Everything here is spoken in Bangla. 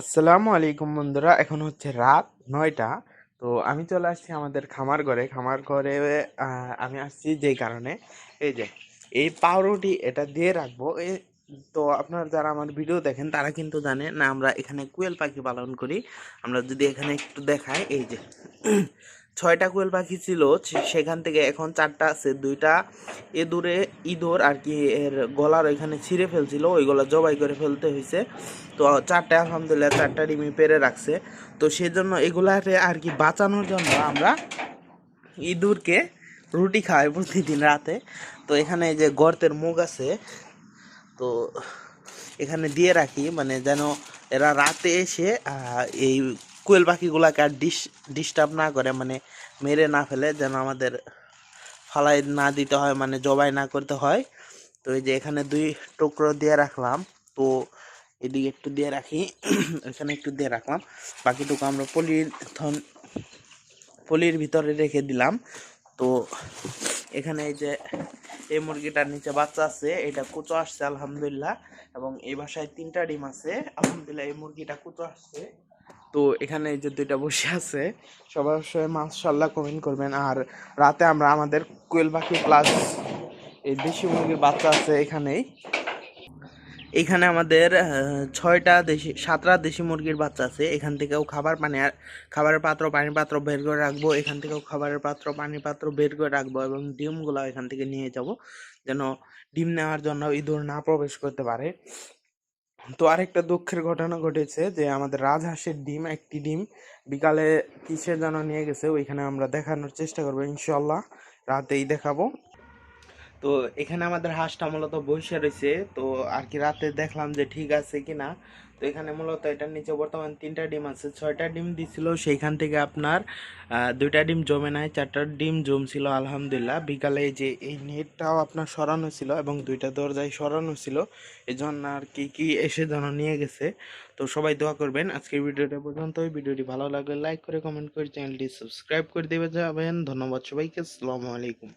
আসসালামু আলাইকুম বন্ধুরা, এখন হচ্ছে রাত 9টা। তো আমি চলে আসছি আমাদের খামার ঘরে। আমি আসছি যেই কারণে এই যে এই পাউরুটি এটা দিয়ে রাখবো। তো আপনারা যারা আমার ভিডিও দেখেন তারা কিন্তু জানে না, আমরা এখানে কোয়েল পাখি পালন করি। আমরা যদি এখানে একটু দেখাই, এই যে 6টা কোয়েল পাখি ছিল, সেখান থেকে এখন 4টা আছে। 2টা ইঁদুর আর কি এর গলার ওইখানে ছিঁড়ে ফেলছিল, ওইগুলো জবাই করে ফেলতে হয়েছে। তো 4টা আলহামদুলিল্লাহ 4টা ডিমই পেড়ে রাখছে। তো সেজন্য এগুলাকে আর কি বাঁচানোর জন্য আমরা ইঁদুরকে রুটি খাওয়াই প্রতিদিন রাতে। তো এখানে এই যে গর্তের মুখ আছে, তো এখানে দিয়ে রাখি, মানে যেন এরা রাতে এসে এই কোয়েল পাখিগুলাকে আর ডিস্টার্ব না করে, মানে মেরে না ফেলে, যেন আমাদের ফালাই না দিতে হয়, মানে জবাই না করতে হয়। তো এই যে এখানে 2 টুকরো দিয়ে রাখলাম। তো এদিকে একটু দিয়ে রাখি, এখানে একটু দিয়ে রাখলাম। বাকিটুকু আমরা পলির ভিতরে রেখে দিলাম। তো এখানে এই যে এই মুরগিটার নিচে বাচ্চা আছে, এটা কুচো আসছে আলহামদুলিল্লাহ। এবং এই বাসায় 3টা ডিম আছে আলহামদুলিল্লাহ, এই মুরগিটা কুচো আসছে। তো এখানে এই যে 2টা বসে আছে। সবাই অবশ্যই মাশাআল্লাহ কমেন্ট করবেন। আর রাতে আমরা আমাদের কোয়েল পাখি প্লাস এই দেশি মুরগির বাচ্চা আছে এখানেই। এখানে আমাদের 7টা দেশি মুরগির বাচ্চা আছে। এখান থেকেও খাবারের পাত্র, পানির পাত্র বের করে রাখবো। এখান থেকেও খাবারের পাত্র, পানির পাত্র বের করে রাখবো, এবং ডিমগুলো এখান থেকে নিয়ে যাব, যেন ডিম নেওয়ার জন্য ইঁদুর না প্রবেশ করতে পারে। তো আরেকটা দুঃখের ঘটনা ঘটেছে যে আমাদের রাজহাঁসের একটি ডিম বিকালে কিসে যেন নিয়ে গেছে, ওইখানে আমরা দেখানোর চেষ্টা করবো ইনশাল্লাহ, রাতেই দেখাবো। তো এখানে আমাদের হাঁসটা মূলত বসে রয়েছে। তো আর কি রাতে দেখলাম যে ঠিক আছে কিনা। তো এখানে মূলত এটার নিচে বর্তমান 3টা ডিম আছে। 6টা ডিম দিছিল, সেইখান থেকে আপনার 2টা ডিম জমে নাই, 4টা ডিম জমছিল আলহামদুলিল্লাহ। বিকালে এই যে এই নেটটাও আপনার সরানো ছিল এবং 2টা দরজায় সরানো ছিল, এই জন্য আর কি কি এসে যেন নিয়ে গেছে। তো সবাই দোয়া করবেন। আজকের ভিডিওটা পর্যন্ত। ভিডিওটি ভালো লাগলে লাইক করে কমেন্ট করে চ্যানেলটি সাবস্ক্রাইব করে দেবে যাবেন। ধন্যবাদ সবাইকে, আসসালামু আলাইকুম।